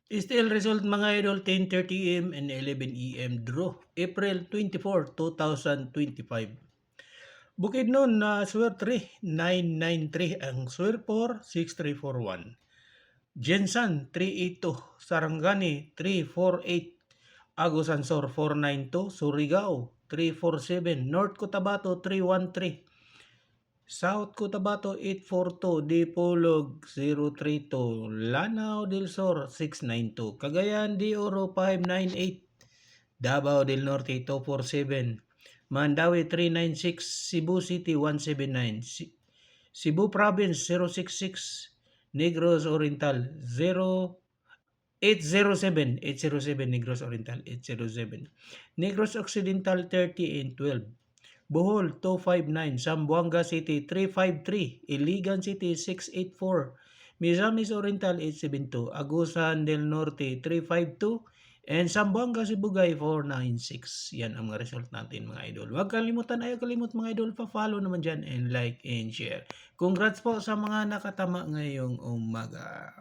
Still result mga idol, 10:30 AM and 11 AM draw, April 24, 2025. Bukidnon na swer 3, 993 ang swer 4, 6341. Jensan 382, Sarangani 348, Agosansor 492, Surigao 347, North Cotabato 313, South Cotabato 842, Dipolog 032, Lanao del Sur 692, Cagayan de Oro 598, Davao del Norte 247, Mandawi 396, Cebu City 179, Cebu Province 066, Negros Oriental 807 Negros Oriental 807, Negros Occidental 30 and 12, Bohol 259, Zamboanga City 353, Iligan City 684, Misamis Oriental 872, Agusan del Norte 352, and Zamboanga Sibugay 496. Yan ang mga result natin mga idol. Huwag kalimutan, ayaw kalimut mga idol, pa-follow naman dyan and like and share. Congrats po sa mga nakatama ngayong umaga.